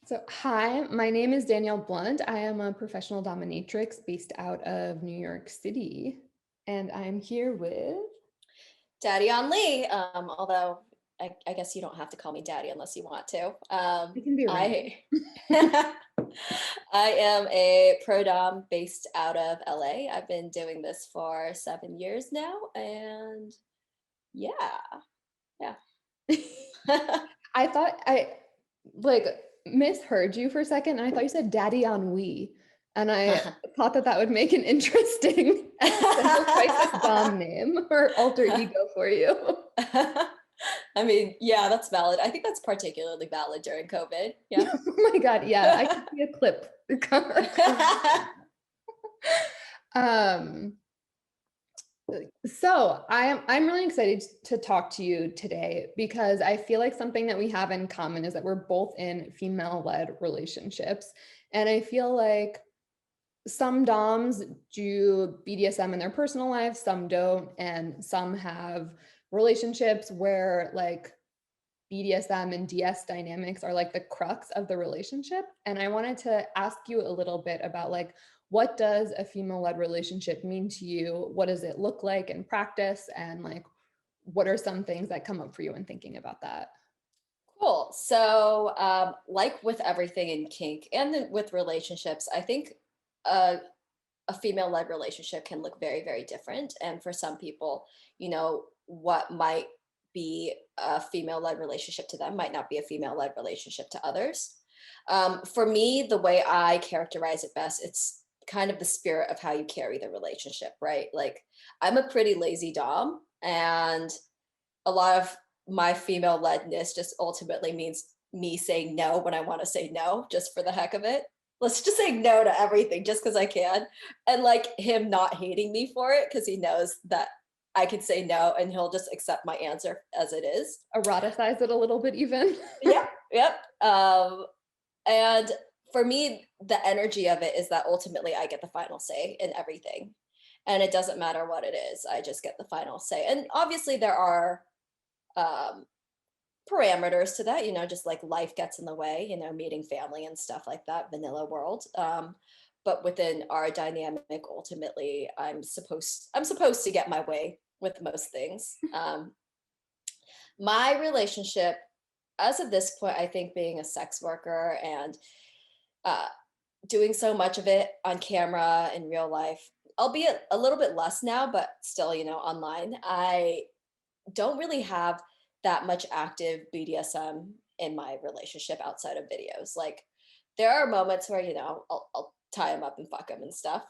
So, hi, my name is Danielle Blunt. I am a professional dominatrix based out of New York City. And I'm here with, Daddy on Lee. Although I guess you don't have to call me Daddy unless you want to. it can be a random. I I am a pro dom based out of LA. I've been doing this for 7 years now, and yeah, yeah. I thought I like misheard you for a second. And I thought you said daddy on we. And I thought that that would make an interesting existential crisis dom name or alter ego for you. I mean, yeah, that's valid. I think that's particularly valid during COVID. Yeah. Oh my God. Yeah, I could see a clip. Um, So I'm really excited to talk to you today because I feel like something that we have in common is that we're both in female-led relationships. And I feel like some DOMs do BDSM in their personal lives, some don't, and some have relationships where like BDSM and DS dynamics are like the crux of the relationship. And I wanted to ask you a little bit about like, what does a female-led relationship mean to you? What does it look like in practice? And like, what are some things that come up for you in thinking about that? Cool. So, like with everything in kink and then with relationships, I think a, a female led relationship can look very, very different. And for some people, what might be a female led relationship to them might not be a female led relationship to others. For me, the way I characterize it best, it's kind of the spirit of how you carry the relationship, right? Like, I'm a pretty lazy Dom, and a lot of my female ledness just ultimately means me saying no when I want to say no, just for the heck of it. Let's just say no to everything just because I can. And like him not hating me for it because he knows that I can say no and he'll just accept my answer as it is. Eroticize it a little bit even. Yep, yep. And for me, the energy of it is that ultimately I get the final say in everything. And it doesn't matter what it is, I just get the final say. And obviously, there are um, parameters to that, just like life gets in the way, meeting family and stuff like that, vanilla world. But within our dynamic, ultimately, I'm supposed to get my way with most things. My relationship, as of this point, I think being a sex worker and uh, doing so much of it on camera in real life, albeit a little bit less now, but still, online, I don't really have that much active BDSM in my relationship outside of videos. Like, there are moments where, I'll tie him up and fuck him and stuff.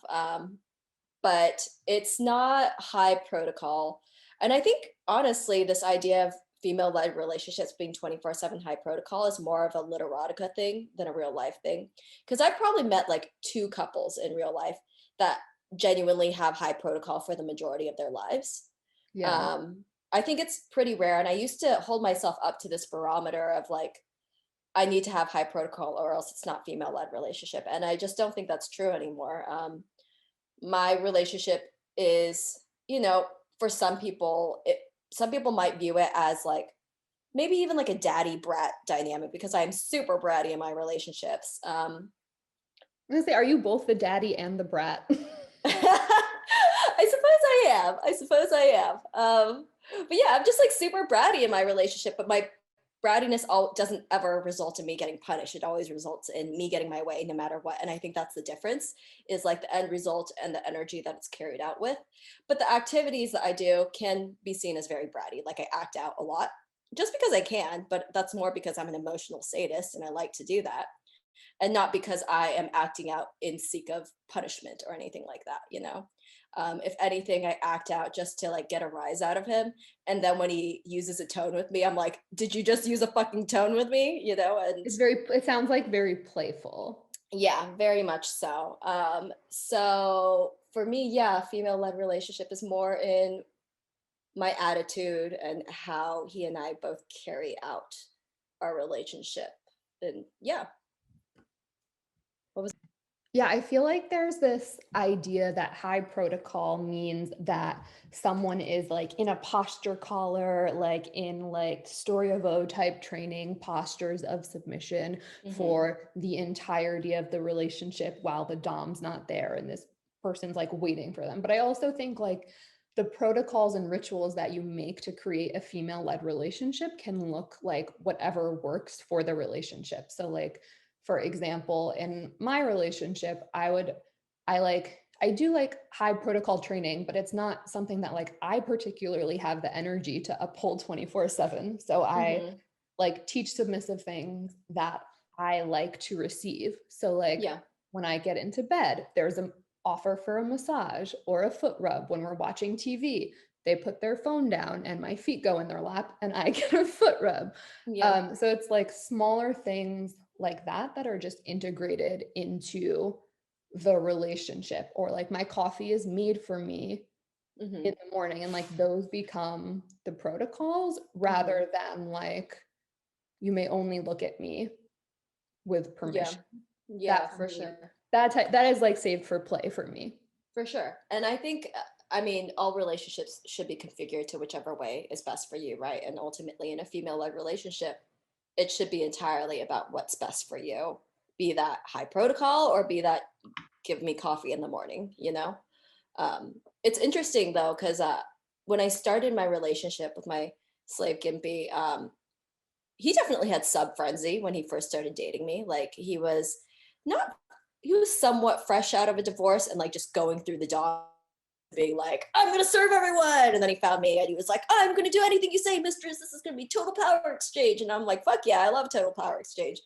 But it's not high protocol. And I think, honestly, this idea of female led relationships being 24/7 high protocol is more of a literotica thing than a real life thing. Because I've probably met like two couples in real life that genuinely have high protocol for the majority of their lives. Yeah. I think it's pretty rare. And I used to hold myself up to this barometer of like, I need to have high protocol or else it's not female led relationship. And I just don't think that's true anymore. My relationship is, for some people might view it as like maybe even like a daddy brat dynamic because I'm super bratty in my relationships. I'm gonna say, are you both the daddy and the brat? I suppose I am. I suppose I am. But yeah, I'm just like super bratty in my relationship, but my brattiness all doesn't ever result in me getting punished. It always results in me getting my way no matter what. And I think that's the difference is like the end result and the energy that it's carried out with. But the activities that I do can be seen as very bratty. Like I act out a lot just because I can, but that's more because I'm an emotional sadist and I like to do that and not because I am acting out in seek of punishment or anything like that. If anything, I act out just to like get a rise out of him. And then when he uses a tone with me, I'm like, did you just use a fucking tone with me? And It sounds like very playful. yeah, very much so. So for me, yeah, female led relationship is more in my attitude and how he and I both carry out our relationship. And yeah, what was Yeah, I feel like there's this idea that high protocol means that someone is like in a posture collar, like in like story of O type training, postures of submission Hmm. for the entirety of the relationship while the dom's not there and this person's like waiting for them. But I also think like the protocols and rituals that you make to create a female led relationship can look like whatever works for the relationship. So like for example, in my relationship, I do like high protocol training, but it's not something that like I particularly have the energy to uphold 24/7. So I Hmm. like teach submissive things that I like to receive. So like Yeah. when I get into bed, there's an offer for a massage or a foot rub. When we're watching TV, they put their phone down and my feet go in their lap and I get a foot rub. Yeah. So it's like smaller things like that that are just integrated into the relationship, or like my coffee is made for me Hmm. in the morning, and like those become the protocols Hmm. rather than like you may only look at me with Yeah. permission. Yeah, That for for me, sure. that is like saved for play for me. For sure. And I think, I mean, all relationships should be configured to whichever way is best for you, right? And ultimately, in a female led relationship, it should be entirely about what's best for you, be that high protocol or be that give me coffee in the morning, you know? It's interesting though, because when I started my relationship with my slave Gimpy, he definitely had sub frenzy when he first started dating me. Like not, he was somewhat fresh out of a divorce and like just going through the dawn being like, I'm gonna serve everyone. And then he found me and he was like, I'm gonna do anything you say, mistress. This is gonna be total power exchange. And I'm like, fuck yeah, I love total power exchange.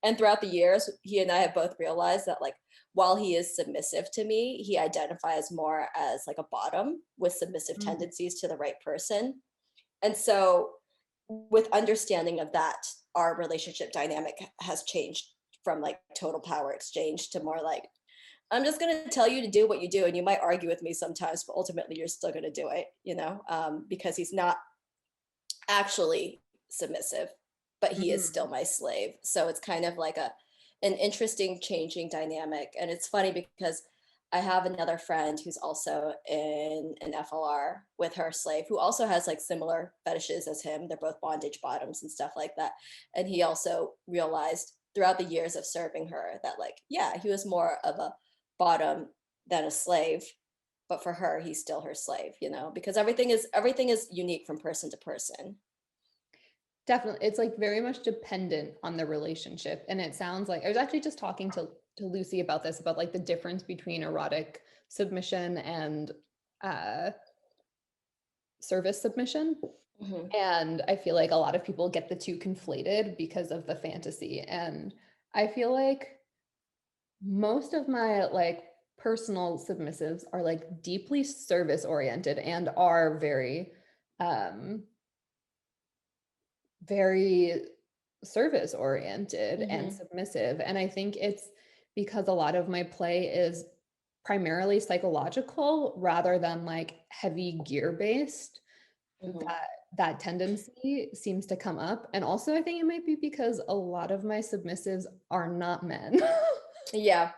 And throughout the years, he and I have both realized that like while he is submissive to me, he identifies more as like a bottom with submissive Mm. tendencies to the right person. And so with understanding of that, our relationship dynamic has changed from like total power exchange to more like, I'm just going to tell you to do what you do. And you might argue with me sometimes, but ultimately you're still going to do it, you know, because he's not actually submissive, but he is still Mm. my slave. So it's kind of like an interesting changing dynamic. And it's funny because I have another friend who's also in an FLR with her slave who also has like similar fetishes as him. They're both bondage bottoms and stuff like that. And he also realized throughout the years of serving her that like, yeah, he was more of a bottom than a slave, but for her he's still her slave, you know, because everything is unique from person to person. Definitely. It's like very much dependent on the relationship. And it sounds like I was actually just talking to Lucy about this, about like the difference between erotic submission and uh service submission. Hmm. And I feel like a lot of people get the two conflated because of the fantasy. And I feel like most of my like personal submissives are like deeply service oriented and are um very service oriented and Hmm. submissive. And I think it's because a lot of my play is primarily psychological rather than like heavy gear based, Hmm. that that tendency seems to come up. And also I think it might be because a lot of my submissives are not men. Yeah,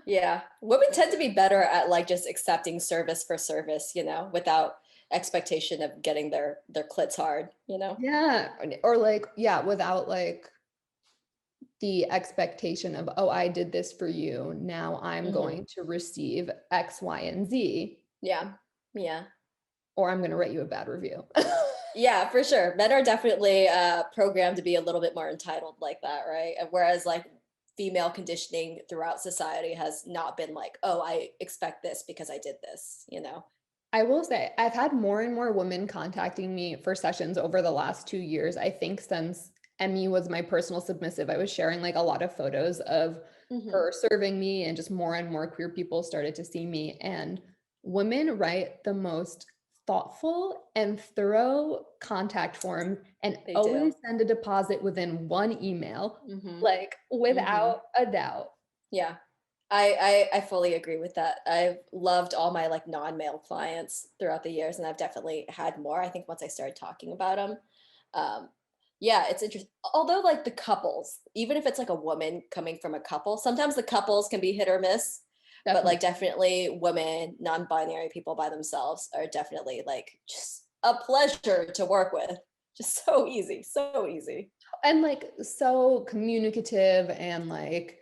yeah. Women tend to be better at like just accepting service for service, you know, without expectation of getting their clits hard, you know. Yeah, or like yeah, without like the expectation of, oh, I did this for you, now I'm Hmm. going to receive X, Y, and Z, Yeah, yeah, or I'm going to write you a bad review. yeah, for sure. Men are definitely programmed to be a little bit more entitled like that, right? And whereas like female conditioning throughout society has not been like, oh, I expect this because I did this, you know. I will say I've had more and more women contacting me for sessions over the last 2 years. I think since Emmy was my personal submissive, I was sharing like a lot of photos of Hmm. her serving me, and just more and more queer people started to see me. And women write the most thoughtful and thorough contact forms and They always do. send a deposit within one email, Hmm. like Hmm. without a doubt. Yeah. I fully agree with that. I've loved all my like non-male clients throughout the years, and I've definitely had more. I think once I started talking about them, um, Yeah, it's interesting. Although like the couples, even if it's like a woman coming from a couple, sometimes the couples can be hit or miss. But like Definitely. definitely women, non-binary people by themselves are definitely like just a pleasure to work with. Just so easy, so easy. And like so communicative and like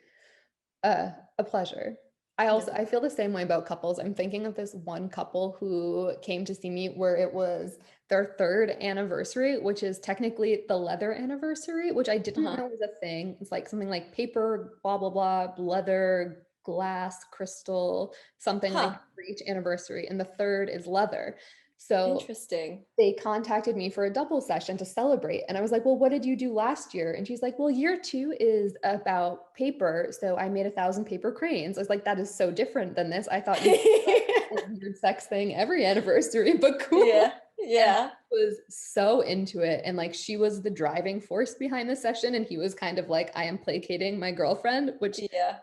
a pleasure. Yeah. I feel the same way about couples. I'm thinking of this one couple who came to see me where it was their third anniversary, which is technically the leather anniversary, which I didn't Uh-huh. know was a thing. It's like something like paper, blah, blah, blah, leather, glass, crystal, something like Huh. for each anniversary. And the third is leather. So Interesting. they contacted me for a double session to celebrate. And I was like, well, what did you do last year? And she's like, well, year two is about paper. So I made 1,000 paper cranes. I was like, that is so different than this. I thought you a weird sex thing every anniversary, but cool. Yeah. And Yeah. he was so into it. And like she was the driving force behind the session. And he was kind of like, I am placating my girlfriend, which Yeah.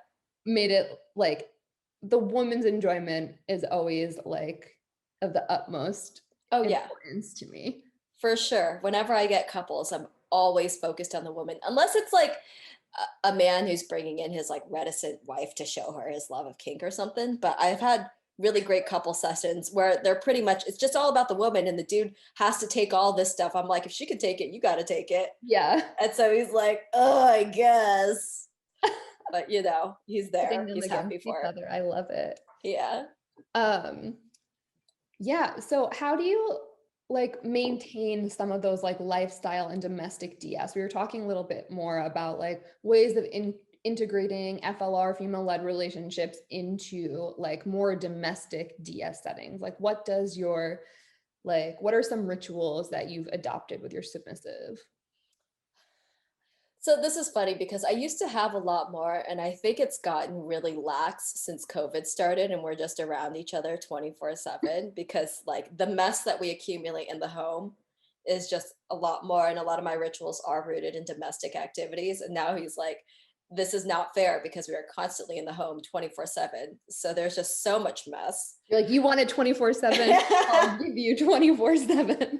made it like the woman's enjoyment is always like of the utmost Oh yeah. importance to me. For sure. Whenever I get couples, I'm always focused on the woman, unless it's like a man who's bringing in his like reticent wife to show her his love of kink or something. But I've had really great couple sessions where they're pretty much, it's just all about the woman and the dude has to take all this stuff. I'm like, if she could take it, you got to take it. Yeah. And so he's like, oh, I guess. But he's Pitting there. them He's against happy each for it. other. I love it. Yeah. Um, yeah. So how do you like maintain some of those like lifestyle and domestic DS? We were talking a little bit more about like ways of integrating FLR female-led relationships into like more domestic DS settings. Like what are some rituals that you've adopted with your submissive? So this is funny because I used to have a lot more, and I think it's gotten really lax since COVID started, and we're just around each other 24/7 because like the mess that we accumulate in the home is just a lot more, and a lot of my rituals are rooted in domestic activities. And now he's like, this is not fair because we are constantly in the home 24/7. So there's just so much mess. You're like, you want it 24/7, I'll give you 24/7.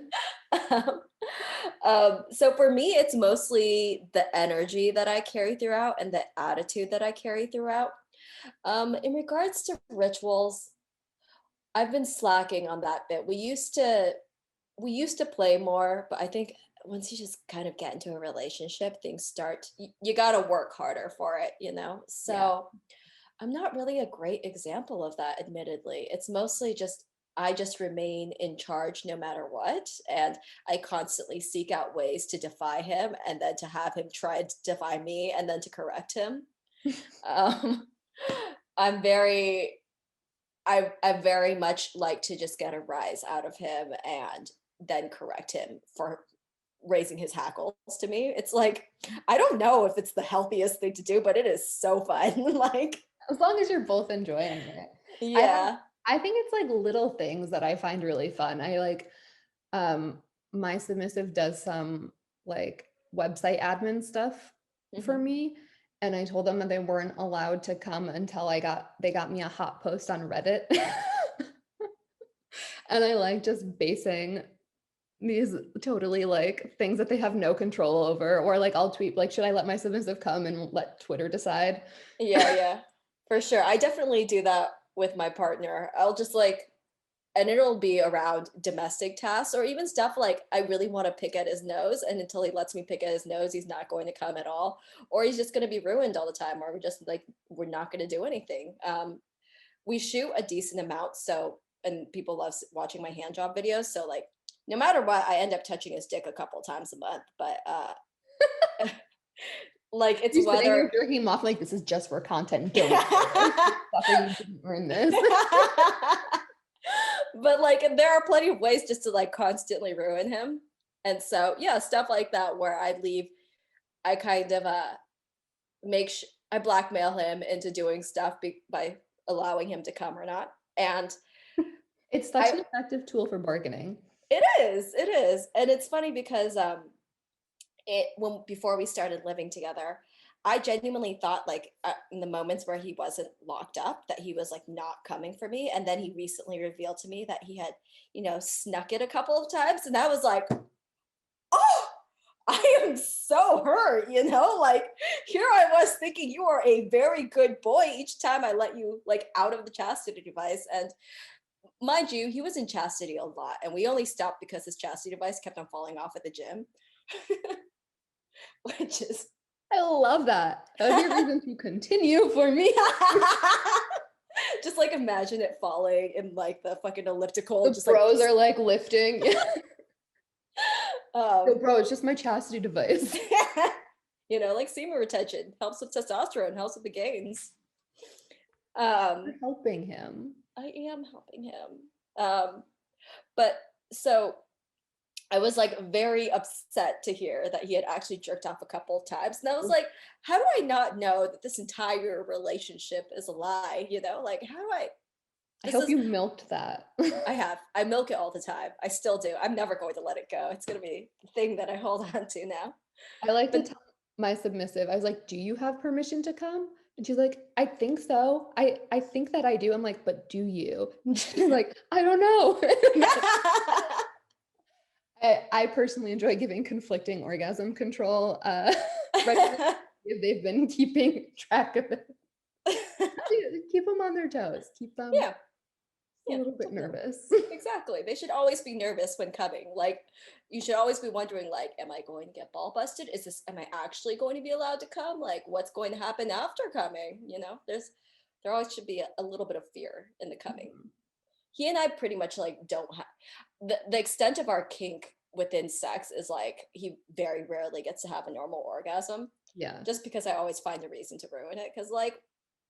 Um, so for me, it's mostly the energy that I carry throughout and the attitude that I carry throughout. In regards to rituals, I've been slacking on that bit. We used to play more, but I think once you just kind of get into a relationship, things start. You got to work harder for it. Yeah. So I'm not really a great example of that, admittedly. It's mostly just I just remain in charge no matter what. And I constantly seek out ways to defy him and then to have him try to defy me and then to correct him. Um, I'm very, I very much like to just get a rise out of him and then correct him for raising his hackles to me. It's like, I don't know if it's the healthiest thing to do, but it is so fun. Like, As long as you're both enjoying it. I have yeah. I think it's like little things that I find really fun. I like my submissive does some like website admin stuff for Mhm. me. And I told them that they weren't allowed to come until they got me a hot post on Reddit. And I like just basing these totally like things that they have no control over, or like I'll tweet like, should I let my submissive come and let Twitter decide? Yeah, yeah, for sure. I definitely do that with my partner. I'll just like, and it'll be around domestic tasks or even stuff like I really want to pick at his nose. And until he lets me pick at his nose, he's not going to come at all. Or he's just going to be ruined all the time, or we're not going to do anything. We shoot a decent amount. So, and people love watching my hand job videos. So, like, no matter what, I end up touching his dick a couple times a month. But, like, it's You're sitting whether there jerking him off like this is just for content. Don't share this. Sucker, you didn't earn this. but like there are plenty of ways just to like constantly ruin him. And so yeah, stuff like that where I kind of I blackmail him into doing stuff by allowing him to come or not. And It's such an I effective tool for bargaining. it is. And it's funny because it when before we started living together, I genuinely thought like in the moments where he wasn't locked up that he was like not coming for me, and then he recently revealed to me that he had snuck it a couple of times, and I was like, oh, I am so hurt, you know, like here I was thinking you are a very good boy each time I let you like out of the chastity device. And mind you, he was in chastity a lot, and we only stopped because his chastity device kept on falling off at the gym, which is I love that. That would be a reason to continue for me. just like imagine it falling in like the fucking elliptical, The just bros like are like lifting. No, um bro, it's just my chastity device. you know, like semen retention helps with testosterone, helps with the gains. You're Um, helping him. I am helping him. But so I was like very upset to hear that he had actually jerked off a couple of times. And I was like, how do I not know that this entire relationship is a lie? You know, like how do I I this hope is you milked that. I milk it all the time. I still do. I'm never going to let it go. It's gonna be the thing that I hold on to now. I like to But tell my submissive, I was like, do you have permission to come? And she's like, I think so. I think that I do. I'm like, but do you? And she's like, I don't know. I personally enjoy giving conflicting orgasm control. They've been keeping track of it. Keep them on their toes. Keep them yeah, a yeah, little bit definitely. nervous. Exactly. They should always be nervous when coming. Like you should always be wondering, like, am I going to get ball busted? Am I actually going to be allowed to come? Like, what's going to happen after coming? You know, there always should be a little bit of fear in the coming. Mhm. He and I pretty much like don't have the extent of our kink within sex is like he very rarely gets to have a normal orgasm Yeah. just because I always find a reason to ruin it. Cause like,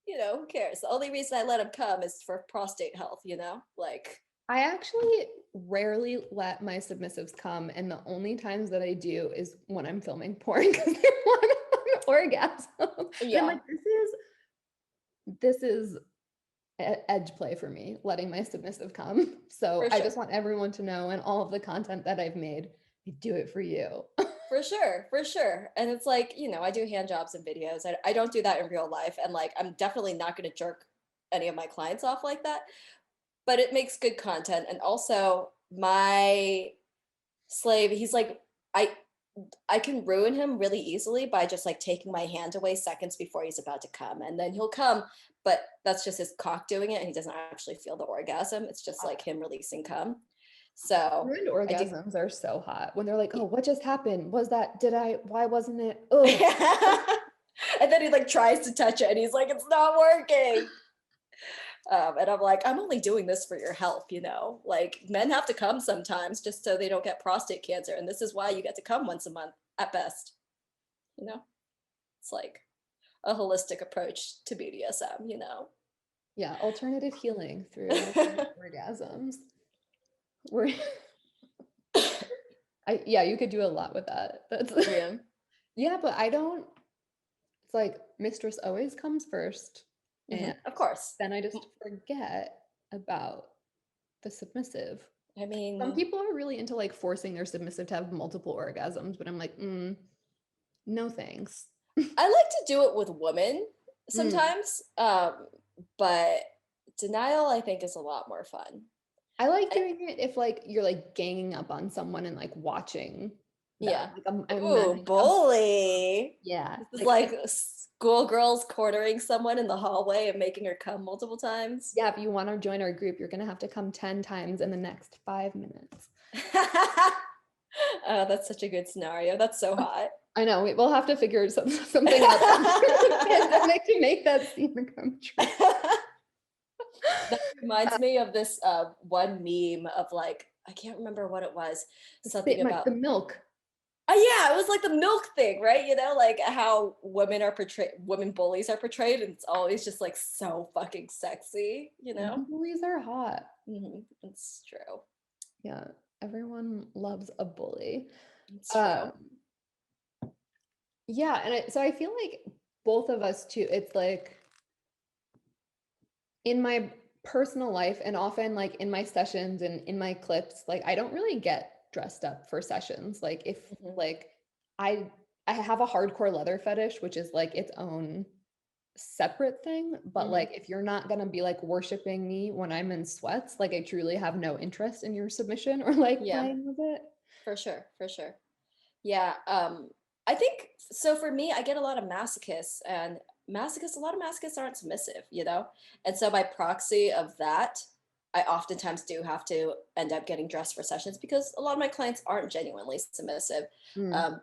you know, who cares? The only reason I let him come is for prostate health, you know? Like I actually rarely let my submissives come, and the only times that I do is when I'm filming porn because they want an orgasm. And I'm yeah, like, this is edge play for me, letting my submissive come. So for I sure. just want everyone to know, and all of the content that I've made, I do it for you. For sure, for sure. And it's like, you know, I do hand jobs and videos. I don't do that in real life. And like, I'm definitely not going to jerk any of my clients off like that, but it makes good content. And also, my slave, he's like, I, I can ruin him really easily by just like taking my hand away seconds before he's about to come. And then he'll come, but that's just his cock doing it. And he doesn't actually feel the orgasm. It's just like him releasing cum. So Ruined I do. orgasms are so hot when they're like, oh, what just happened? Was that, why wasn't it? Oh, And then he like tries to touch it and he's like, it's not working. And I'm like, I'm only doing this for your health, you know? Like, men have to come sometimes just so they don't get prostate cancer. And this is why you get to come once a month at best, you know? It's like a holistic approach to BDSM, you know? yeah, alternative healing through orgasms. We're yeah, you could do a lot with that. That's Yeah. yeah, but I don't, it's like Mistress always comes first, and Of course. then I just forget about the submissive. I Some mean, people are really into like forcing their submissive to have multiple orgasms, but I'm like, no thanks. I like to do it with women Mm. sometimes, but denial, I think, is a lot more fun. I like I, doing it if like you're like ganging up on someone and like watching them. yeah. Like I'm Ooh, imagining bully. yeah, This is like like schoolgirls cornering someone in the hallway and making her come multiple times. yeah, if you want to join our group, you're gonna have to come 10 times in the next 5 minutes. Oh, that's such a good scenario. That's so hot. I know we'll have to figure something out the pandemic to make that scene come true. That reminds me of this one meme of like, I can't remember what it was. Something about The milk. yeah, it was like the milk thing, right? You know, like how women are portrayed, women bullies are portrayed, and it's always just like so fucking sexy, you know? Women bullies are hot. It's true. Yeah, everyone loves a bully. It's true. Um, yeah, and so I feel like both of us too, it's like in my personal life and often like in my sessions and in my clips, like I don't really get dressed up for sessions. Like if Mhm. like I I have a hardcore leather fetish, which is like its own separate thing, but Mhm. like if you're not gonna be like worshiping me when I'm in sweats, like I truly have no interest in your submission or like Yeah, playing with it. for sure, for sure. Yeah. I think so for me, I get a lot of masochists, and a lot of masochists aren't submissive, you know? And so by proxy of that, I oftentimes do have to end up getting dressed for sessions because a lot of my clients aren't genuinely submissive. Mm.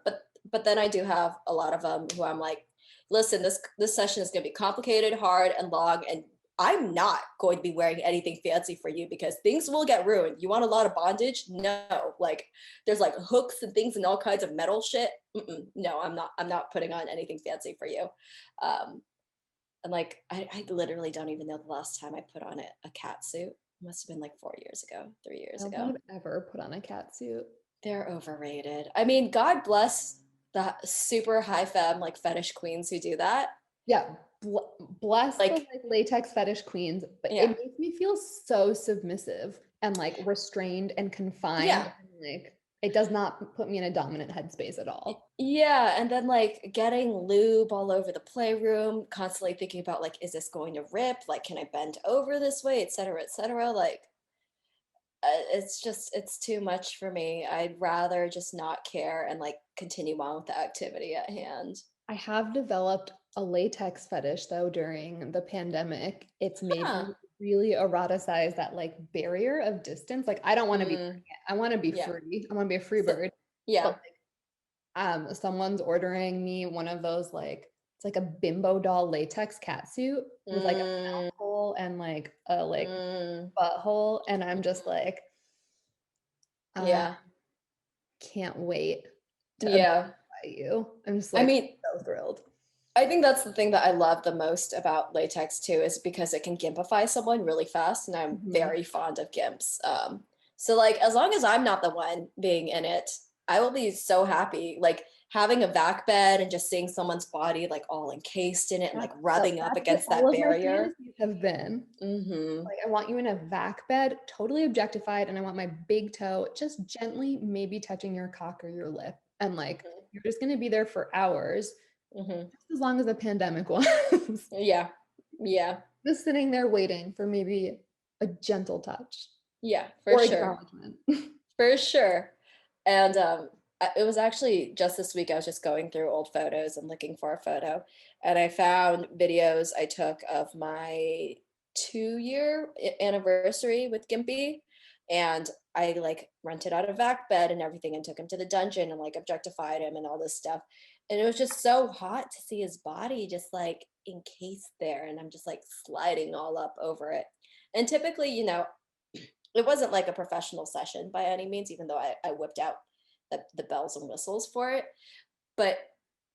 But then I do have a lot of them who I'm like, listen, this session is going to be complicated, hard, and long, and I'm not going to be wearing anything fancy for you because things will get ruined. You want a lot of bondage? No. Like there's like hooks and things and all kinds of metal shit. No, I'm not putting on anything fancy for you. Um, and like I literally don't even know the last time I put on a cat suit. It must have been like 4 years ago, 3 years I don't think ago. I've ever put on a cat suit. They're overrated. I mean, God bless the super high femme like fetish queens who do that. Yeah, bless the Like, like latex fetish queens, but it yeah. makes me feel so submissive and like restrained and confined. Yeah. And, like it does not put me in a dominant headspace at all. Yeah, and then like getting lube all over the playroom, constantly thinking about like, is this going to rip? Like, can I bend over this way, et cetera, et cetera. Like, it's too much for me. I'd rather just not care and like continue on with the activity at hand. I have developed a latex fetish though during the pandemic. It's made Huh. me really eroticize that like barrier of distance. Like I don't want to be Mm, pregnant. I want to be yeah. free. I want to be a free So, bird. yeah. But someone's ordering me one of those like it's like a bimbo doll latex cat suit with like a mouth Mm, hole and like a like mm, butthole, and I'm just like I yeah. can't wait to Yeah. objectify you. I'm just I like mean, so thrilled. I think that's the thing that I love the most about latex too, is because it can gimpify someone really fast, and I'm Mhm. very fond of gimps. So like as long as I'm not the one being in it, I will be so happy. Like having a vac bed and just seeing someone's body like all encased in it and like rubbing up That's what against all that of my barrier. fantasies have been. Mm-hmm. Like I want you in a vac bed, totally objectified, and I want my big toe just gently maybe touching your cock or your lip. And like you're just gonna be there for hours, Mm-hmm. just as long as the pandemic was. Yeah. Yeah. Just sitting there waiting for maybe a gentle touch Yeah, for or sure. acknowledgement. For sure. And it was actually just this week, I was just going through old photos and looking for a photo. And I found videos I took of my 2 year anniversary with Gimpy. And I like rented out a vac bed and everything and took him to the dungeon and like objectified him and all this stuff. And it was just so hot to see his body just like encased there. And I'm just like sliding all up over it. And typically, it wasn't like a professional session by any means, even though I whipped out the bells and whistles for it. But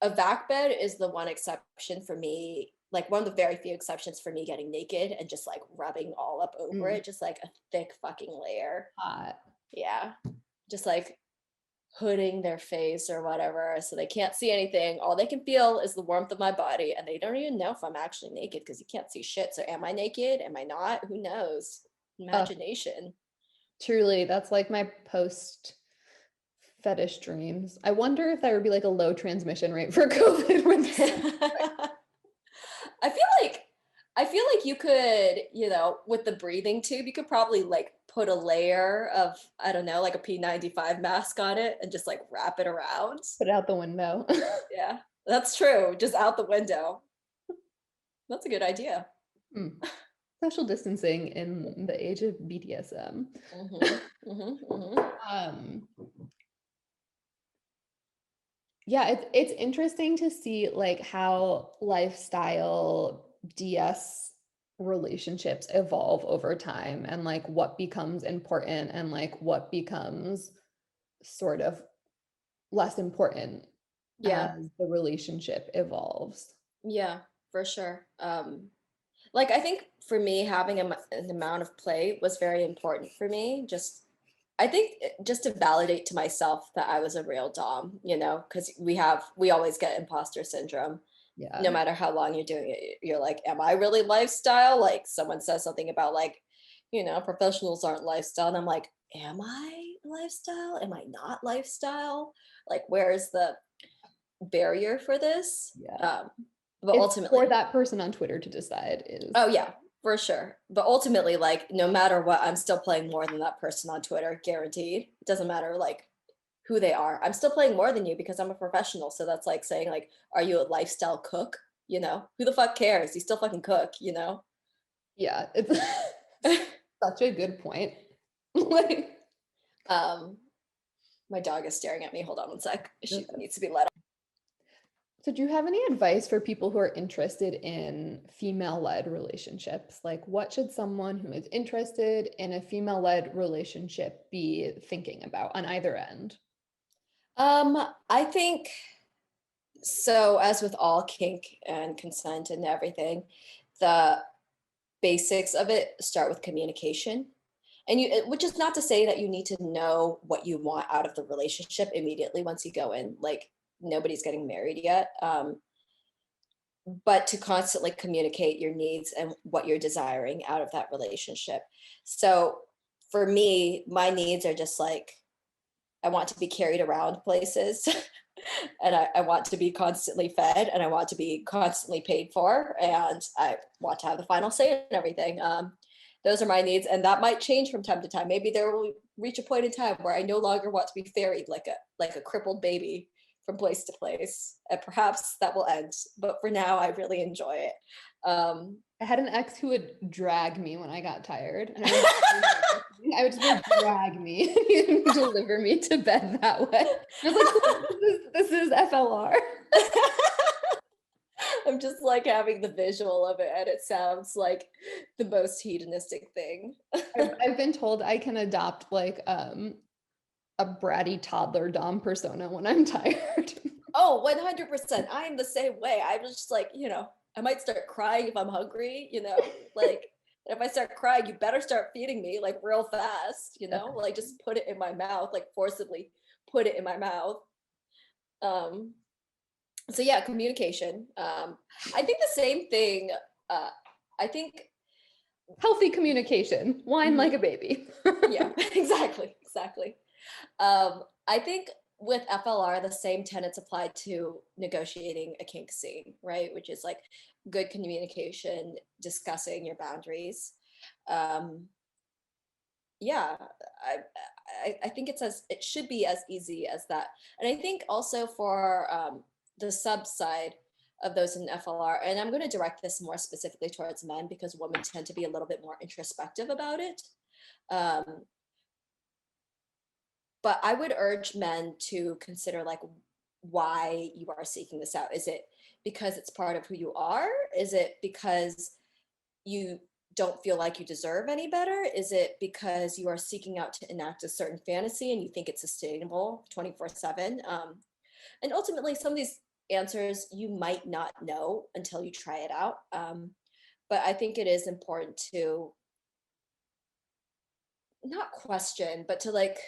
a vac bed is the one exception for me, like one of the very few exceptions for me getting naked and just like rubbing all up over Mm, it, just like a thick fucking layer. hot. Yeah. Just like hooding their face or whatever so they can't see anything. All they can feel is the warmth of my body, and they don't even know if I'm actually naked because you can't see shit. So am I naked? Am I not? Who knows? Oh, Imagination. truly, that's like my post fetish dreams. I wonder if there would be like a low transmission rate for COVID when this. I feel like you could, with the breathing tube, you could probably like put a layer of, I don't know, like a P95 mask on it and just like wrap it around. Put it out the window. Yeah, that's true. Just out the window. That's a good idea. Hmm. Social distancing in the age of BDSM. Mm-hmm, mm-hmm, mm-hmm. Um, yeah, it's interesting to see like how lifestyle DS relationships evolve over time and like what becomes important and like what becomes sort of less important Yeah, as the relationship evolves. yeah, for sure. Like I think for me, having an amount of play was very important for me. I think just to validate to myself that I was a real dom, because we always get imposter syndrome. No Yeah. matter how long you're doing it, you're like, am I really lifestyle? Like someone says something about like, professionals aren't lifestyle, and I'm like, am I lifestyle? Am I not lifestyle? Like, where's the barrier for this? Yeah. But It's for ultimately, that person on Twitter to decide is oh yeah, for sure. But ultimately, like no matter what, I'm still playing more than that person on Twitter, guaranteed. It doesn't matter like who they are. I'm still playing more than you because I'm a professional. So that's like saying like, are you a lifestyle cook? You know, who the fuck cares? You still fucking cook, you know? Yeah, it's such a good point. Like, um, my dog is staring at me. Hold on one sec. She needs to be let. so do you have any advice for people who are interested in female-led relationships? Like, what should someone who is interested in a female-led relationship be thinking about on either end? I think so, as with all kink and consent and everything, the basics of it start with communication. And which is not to say that you need to know what you want out of the relationship immediately once you go in. Like, nobody's getting married yet. But to constantly communicate your needs and what you're desiring out of that relationship. So for me, my needs are just like, I want to be carried around places and I want to be constantly fed and I want to be constantly paid for and I want to have the final say in everything. Those are my needs, and that might change from time to time. Maybe there will reach a point in time where I no longer want to be ferried like a crippled baby from place to place, and perhaps that will end. But for now, I really enjoy it. I had an ex who would drag me when I got tired, and I would just like drag me and deliver me to bed that way. I was like, this is FLR. I'm just like having the visual of it, and it sounds like the most hedonistic thing. I've been told I can adopt like a bratty toddler Dom persona when I'm tired. Oh, 100%. I am the same way. I'm just like, I might start crying if I'm hungry, like if I start crying, you better start feeding me like real fast, like just put it in my mouth, like forcibly put it in my mouth. Um, so yeah, communication. I think the same thing. I think Healthy communication, whine like a baby. yeah, exactly. I think with FLR, the same tenets apply to negotiating a kink scene, right? Which is like good communication, discussing your boundaries. Um, yeah, I think it should be as easy as that. And I think also for the sub side of those in FLR, and I'm going to direct this more specifically towards men because women tend to be a little bit more introspective about it. Um, but I would urge men to consider like why you are seeking this out. Is it because it's part of who you are? Is it because you don't feel like you deserve any better? Is it because you are seeking out to enact a certain fantasy and you think it's sustainable 24/7? And ultimately, some of these answers you might not know until you try it out. But I think it is important to not question, but to like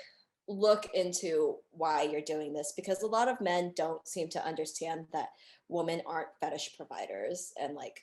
look into why you're doing this because a lot of men don't seem to understand that women aren't fetish providers and like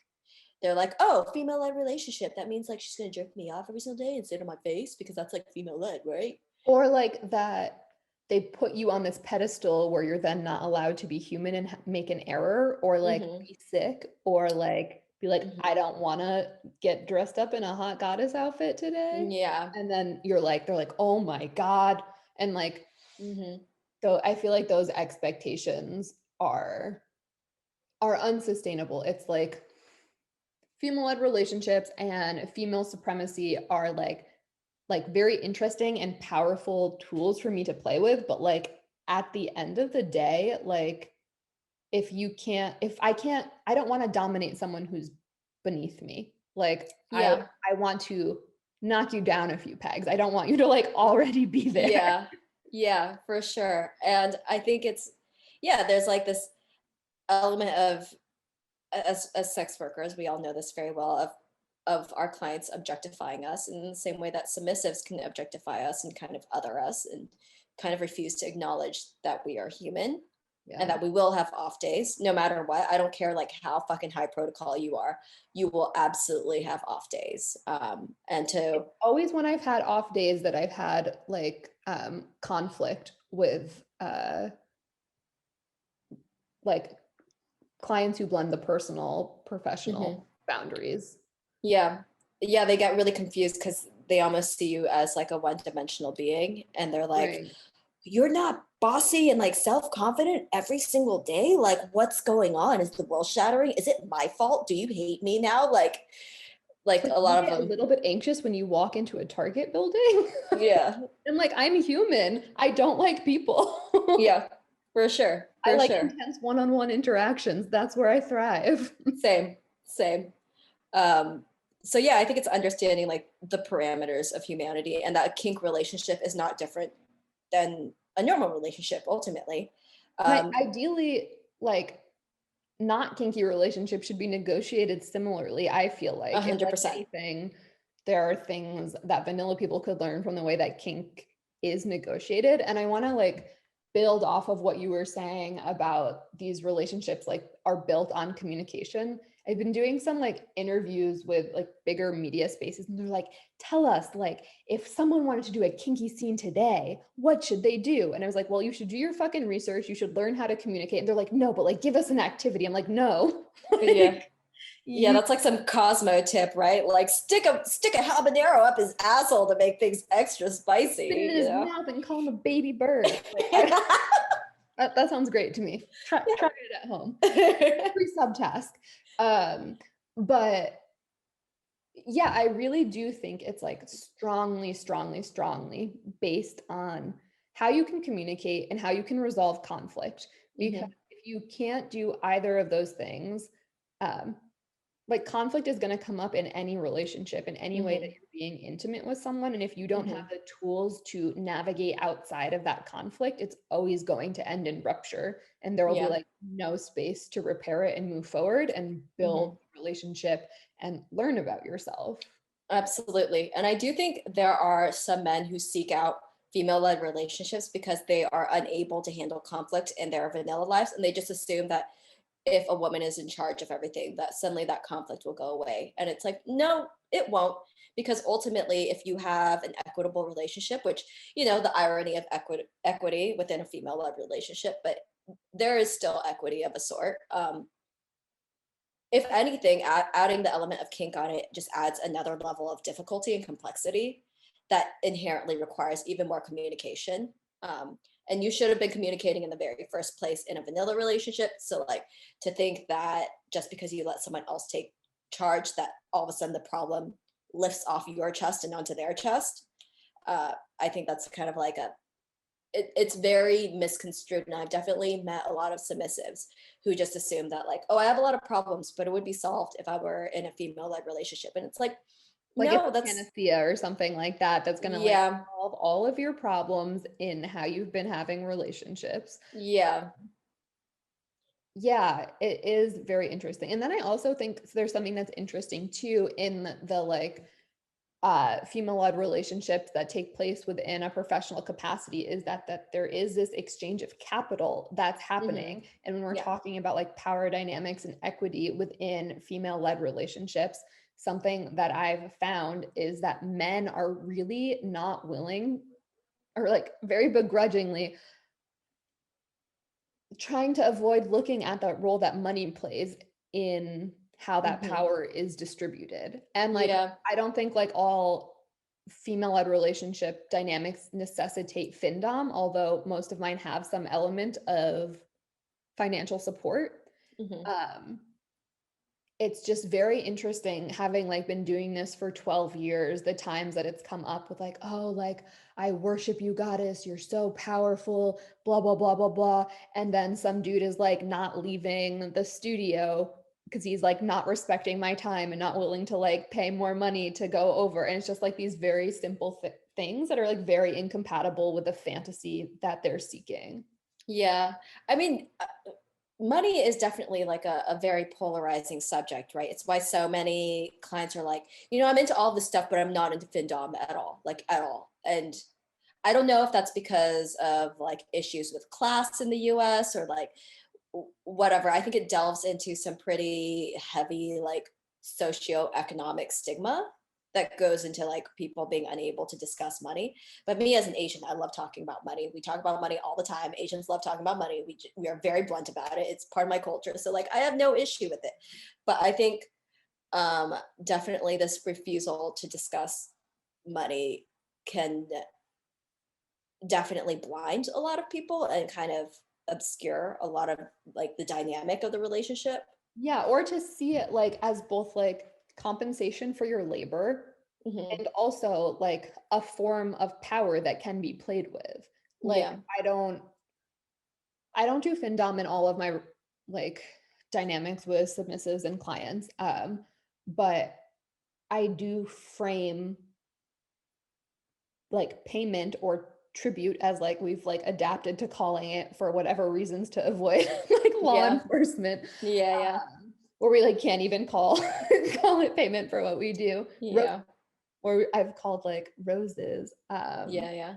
they're like, oh, female led relationship. That means like she's gonna jerk me off every single day and sit on my face because that's like female led, right? Or like that they put you on this pedestal where you're then not allowed to be human and make an error or like Mm-hmm. be sick or like be like, Mm-hmm. I don't want to get dressed up in a hot goddess outfit today. Yeah. And then you're like, they're like, oh my God. And like, Mm-hmm. so I feel like those expectations are unsustainable. It's like female-led relationships and female supremacy are like very interesting and powerful tools for me to play with, but like at the end of the day, like I don't want to dominate someone who's beneath me. Like Yeah. I want to knock you down a few pegs. I don't want you to like already be there. Yeah. Yeah, for sure. And I think yeah, there's like this element of as sex workers, we all know this very well of our clients objectifying us in the same way that submissives can objectify us and kind of other us and kind of refuse to acknowledge that we are human Yeah. and that we will have off days no matter what. I don't care like how fucking high protocol you are, you will absolutely have off days. And to Always when I've had off days that I've had like conflict with like clients who blend the personal professional boundaries. yeah. Yeah, they get really confused because they almost see you as like a one-dimensional being and they're like, Right. you're not bossy and like self-confident every single day? Like, what's going on? Is the world shattering? Is it my fault? Do you hate me now? Like Like a you lot of get a them. little bit anxious when you walk into a Target building. Yeah. And like I'm human. I don't like people. Yeah. For sure. I For like sure. intense one-on-one interactions. That's where I thrive. Same. Same. Um, so yeah, I think it's understanding like the parameters of humanity, and that a kink relationship is not different than a normal relationship ultimately. And Um, ideally, like not kinky relationships should be negotiated similarly, I feel a like. And hundred like percent. anything, there are things that vanilla people could learn from the way that kink is negotiated. And I want to like build off of what you were saying about these relationships like are built on communication. I've been doing some like interviews with like bigger media spaces, and they're like, tell us like if someone wanted to do a kinky scene today, what should they do? And I was like, well, you should do your fucking research. You should learn how to communicate. And they're like, no, but like give us an activity. I'm like, no. Yeah. Like, Yeah, you that's like some Cosmo tip, right? Like stick a habanero up his asshole to make things extra spit it spicy, in you his know? mouth and call him a baby bird. Like that sounds great to me. Try it at home. Free subtask. Um, but yeah, I really do think it's like strongly, strongly, strongly based on how you can communicate and how you can resolve conflict. Because Mhm, if you can't do either of those things, um, like conflict is going to come up in any relationship, in any way that mhm, you're being intimate with someone. And if you don't have mhm. the tools to navigate outside of that conflict, it's always going to end in rupture. And there will be Yeah. like no space to repair it and move forward and build Mhm. a relationship and learn about yourself. Absolutely. And I do think there are some men who seek out female-led relationships because they are unable to handle conflict in their vanilla lives, and they just assume that if a woman is in charge of everything, that suddenly that conflict will go away. And it's like, no, it won't. Because ultimately, if you have an equitable relationship, which, you know, the irony of equity within a female-led relationship, but there is still equity of a sort. If anything, adding the element of kink on it just adds another level of difficulty and complexity that inherently requires even more communication. Um, and you should have been communicating in the very first place in a vanilla relationship. So, like, to think that just because you let someone else take charge, that all of a sudden the problem lifts off your chest and onto their chest. I think that's kind of like it's very misconstrued, and I've definitely met a lot of submissives who just assume that like, oh, I have a lot of problems, but it would be solved if I were in a female-led relationship, and it's like, Like it's no, a that's panacea or something like that that's going to like yeah, solve all of your problems in how you've been having relationships. yeah. Yeah, it is very interesting. And then I also think there's something that's interesting too in the like female-led relationships that take place within a professional capacity is that there is this exchange of capital that's Hmm. happening. And when we're Yeah. talking about like power dynamics and equity within female-led relationships, something that I've found is that men are really not willing or like very begrudgingly trying to avoid looking at the role that money plays in how that Hmm. power is distributed. And like, Yeah. I don't think like all female-led relationship dynamics necessitate Femdom, although most of mine have some element of financial support. Hmm. Um, it's just very interesting having like been doing this for 12 years, the times that it's come up with like, oh, like I worship you, goddess, you're so powerful, blah blah blah blah blah. And then some dude is like not leaving the studio because he's like not respecting my time and not willing to like pay more money to go over. And it's just like these very simple things that are like very incompatible with the fantasy that they're seeking. Yeah. I mean, money is definitely like a very polarizing subject, right? It's why so many clients are like, you know, I'm into all this stuff, but I'm not into FinDom at all, like at all. And I don't know if that's because of like issues with class in the US or like whatever. I think it delves into some pretty heavy like socioeconomic stigma that goes into like people being unable to discuss money. But me as an Asian, I love talking about money. We talk about money all the time. Asians love talking about money. We are very blunt about it. It's part of my culture. So like I have no issue with it. But I think um definitely this refusal to discuss money can definitely blind a lot of people and kind of obscure a lot of like the dynamic of the relationship. Yeah, or to see it like as both like compensation for your labor Hmm. and also like a form of power that can be played with. Like Yeah. I don't do Femdom in all of my like dynamics with submissives and clients. But I do frame like payment or tribute as like we've like adapted to calling it for whatever reasons to avoid like law Yeah. enforcement, Yeah. Yeah. where we like can't even call call it payment for what we do. Yeah. Or I've called like roses. Yeah. Yeah.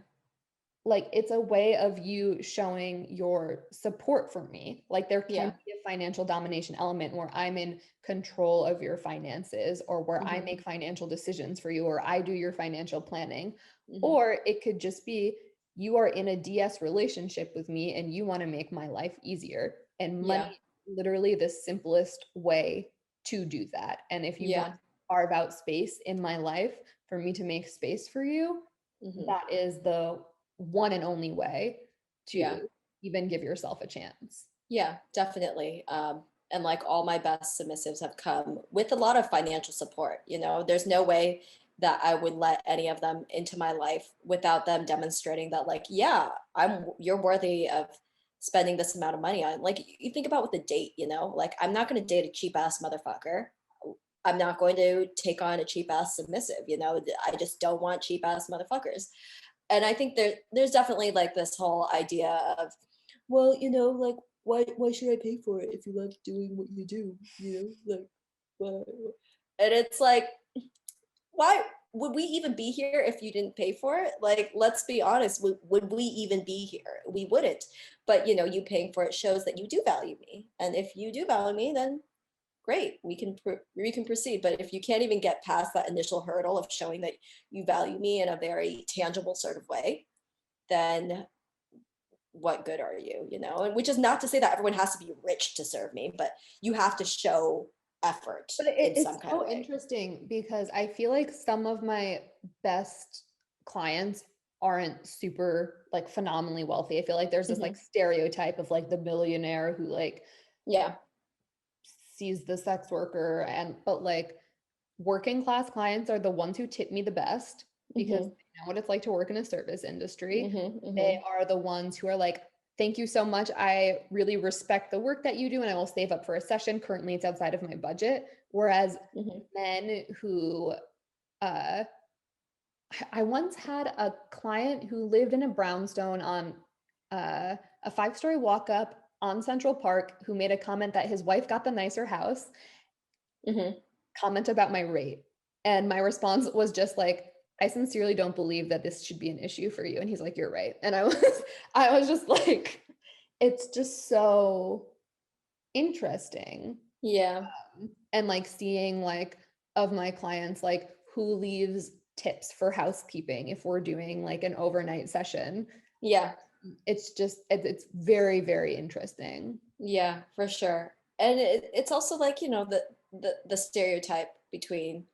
Like it's a way of you showing your support for me. Like there can Yeah. be a financial domination element where I'm in control of your finances or where I Hmm. make financial decisions for you or I do your financial planning. Hmm. Or it could just be you are in a DS relationship with me and you want to make my life easier. And money Yeah. is literally the simplest way to do that. And if you want Yeah. to carve out space in my life for me to make space for you, Hmm. that is the one and only way Yeah. to even give yourself a chance. Yeah, definitely. And like all my best submissives have come with a lot of financial support. You know, there's no way that I would let any of them into my life without them demonstrating that, like, yeah, you're worthy of spending this amount of money on. Like, you think about with a date, you know, like, I'm not going to date a cheap ass motherfucker. I'm not going to take on a cheap ass submissive, you know, I just don't want cheap ass motherfuckers. And I think there's definitely like this whole idea of, well, you know, like why should I pay for it if you love doing what you do? You know, like why? And it's like, why would we even be here if you didn't pay for it? Like, let's be honest, would we even be here? We wouldn't. But you know, you paying for it shows that you do value me. And if you do value me, then great, we can proceed. But if you can't even get past that initial hurdle of showing that you value me in a very tangible sort of way, then what good are you, you know? And which is not to say that everyone has to be rich to serve me, but you have to show effort But in it's some kind of so way. interesting because I feel like some of my best clients aren't super like phenomenally wealthy. I feel like there's this like Hmm. stereotype of like the millionaire who like Yeah. sees the sex worker and but like working class clients are the ones who tip me the best because Hmm. they know what it's like to work in a service industry. Hmm. They Hmm. are the ones who are like, thank you so much. I really respect the work that you do and I will save up for a session. Currently, it's outside of my budget. Whereas Hmm. men who, uh, I once had a client who lived in a brownstone on a 5-story walk up on Central Park who made a comment that his wife got the nicer house, Hmm. comment about my rate. And my response was just like, I sincerely don't believe that this should be an issue for you. And he's like, you're right. And I was just like, it's just so interesting. Yeah. And like seeing like of my clients, like who leaves tips for housekeeping if we're doing like an overnight session. Yeah. It's just, it's very, very interesting. Yeah, for sure. And it's also like, you know, the stereotype between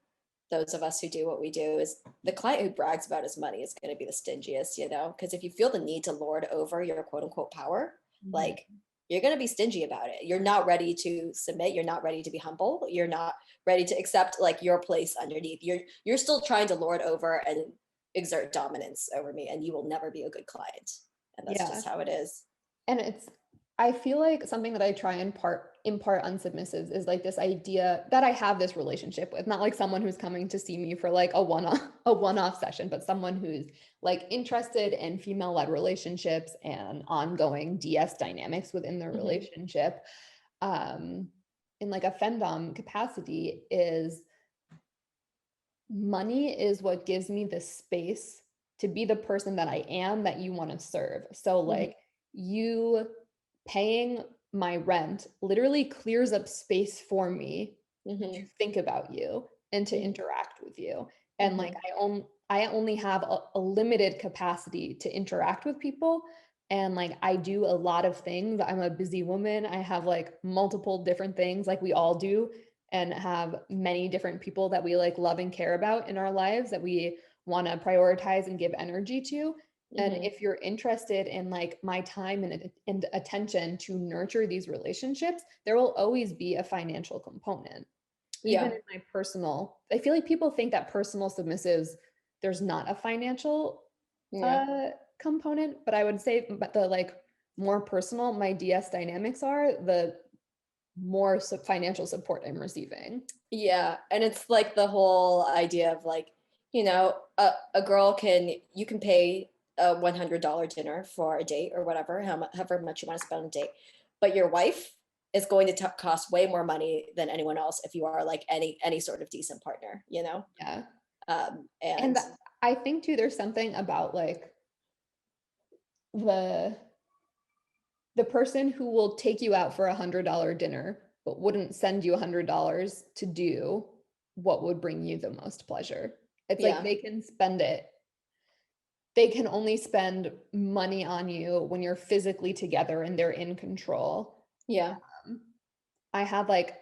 those of us who do what we do is the client who brags about his money is going to be the stingiest, you know, because if you feel the need to lord over your quote unquote power, Mhm. like you're going to be stingy about it. You're not ready to submit. You're not ready to be humble. You're not ready to accept like your place underneath. You're still trying to lord over and exert dominance over me, and you will never be a good client. And that's Yeah. just how it is. And I feel like something that I try and impart on submissives is like this idea that I have this relationship with, not like someone who's coming to see me for like a one-off session, but someone who's like interested in female-led relationships and ongoing DS dynamics within the Hmm. relationship. Um, in like a femdom capacity is money is what gives me the space to be the person that I am that you want to serve. So Hmm. like you paying my rent literally clears up space for me to Hmm. think about you and to Hmm. interact with you. And like Hmm. I only have a limited capacity to interact with people. And like I do a lot of things. I'm a busy woman. I have like multiple different things like we all do and have many different people that we like love and care about in our lives that we want to prioritize and give energy to. And Mm-hmm. if you're interested in like my time and attention to nurture these relationships, there will always be a financial component. Even Yeah. in my personal, I feel like people think that personal submissives, there's not a financial Yeah. uh component, but I would say but the like more personal my DS dynamics are, the more financial support I'm receiving. Yeah. And it's like the whole idea of like, a girl you can pay a $100 dinner for a date or whatever, however much you want to spend on a date. But your wife is going to cost way more money than anyone else if you are like any sort of decent partner, you know? Yeah. And And I think too, there's something about like the the person who will take you out for $100 dinner, but wouldn't send you $100 to do what would bring you the most pleasure. It's like yeah, they can spend it. They can only spend money on you when you're physically together and they're in control. yeah. Um, I had like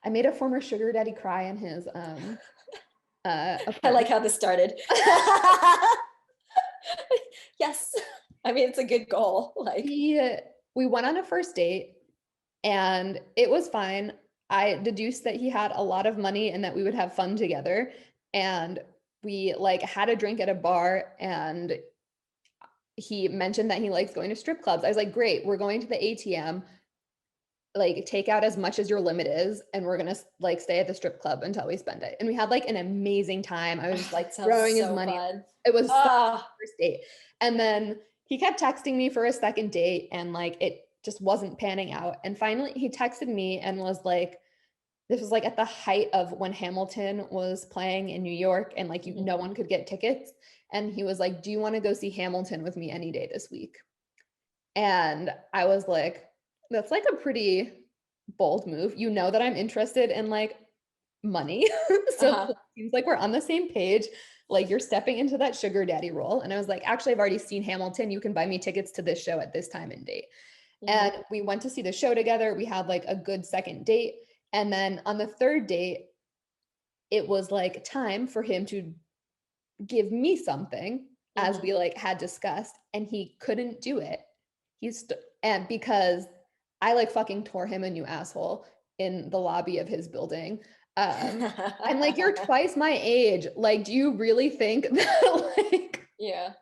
I made a former sugar daddy cry in his I like apartment. how this started. Yes. I mean, it's a good goal. Like, We went on a first date and it was fine. I deduced that he had a lot of money and that we would have fun together. And we like had a drink at a bar and he mentioned that he likes going to strip clubs. I was like, great, we're going to the ATM, like take out as much as your limit is, and we're gonna like stay at the strip club until we spend it. And we had like an amazing time. I was just like that sounds throwing his so money. fun. It was such a Ah, first date. And then he kept texting me for a second date and like it just wasn't panning out. And finally he texted me and was like, this was like at the height of when Hamilton was playing in New York and like mhm. no one could get tickets. And he was like, do you want to go see Hamilton with me any day this week? And I was like, that's like a pretty bold move. You know that I'm interested in like money. So Uh-huh. it seems like we're on the same page. Like you're stepping into that sugar daddy role. And I was like, actually, I've already seen Hamilton. You can buy me tickets to this show at this time and date. Hmm. And we went to see the show together. We had like a good second date. And then on the third date, it was like time for him to give me something as Hmm. we like had discussed, and he couldn't do it. And because I like fucking tore him a new asshole in the lobby of his building. I'm like, you're twice my age. Like, do you really think that like Yeah.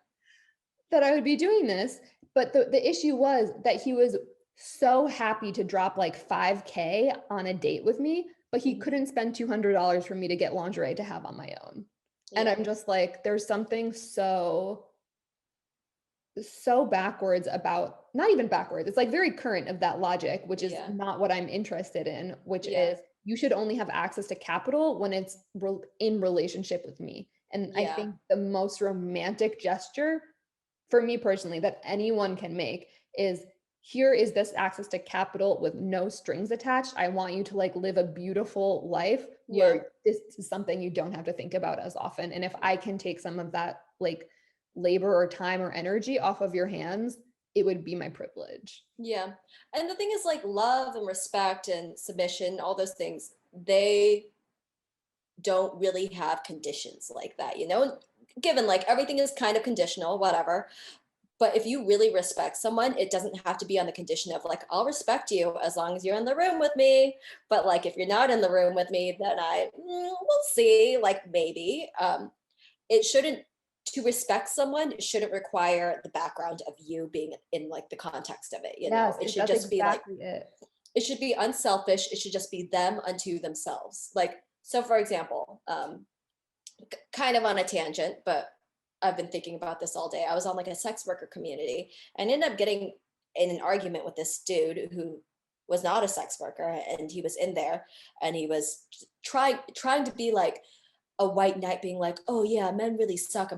that I would be doing this? But the issue was that he was so happy to drop like 5K on a date with me, but he Mhm. couldn't spend $200 for me to get lingerie to have on my own. And Yeah. I'm just like, there's something so backwards about, not even backwards, it's like very current of that logic, which is Yeah. not what I'm interested in, which Yeah. is you should only have access to capital when it's in relationship with me. And I Yeah. think the most romantic gesture for me personally that anyone can make is, here is this access to capital with no strings attached. I want you to like live a beautiful life Yeah. where this is something you don't have to think about as often. And if I can take some of that like labor or time or energy off of your hands, it would be my privilege. Yeah. And the thing is, like, love and respect and submission, all those things, they don't really have conditions like that, given like everything is kind of conditional, whatever. But if you really respect someone, it doesn't have to be on the condition of like, I'll respect you as long as you're in the room with me. But like, if you're not in the room with me, then we'll see, like maybe. It shouldn't, to respect someone, it shouldn't require the background of you being in like the context of it. Yes, It should that's just be like, exactly it. it should be unselfish. It should just be them unto themselves. Like, so for example, kind of on a tangent, but I've been thinking about this all day. I was on like a sex worker community and ended up getting in an argument with this dude who was not a sex worker, and he was in there and he was trying to be like a white knight, being like, oh yeah, men really suck.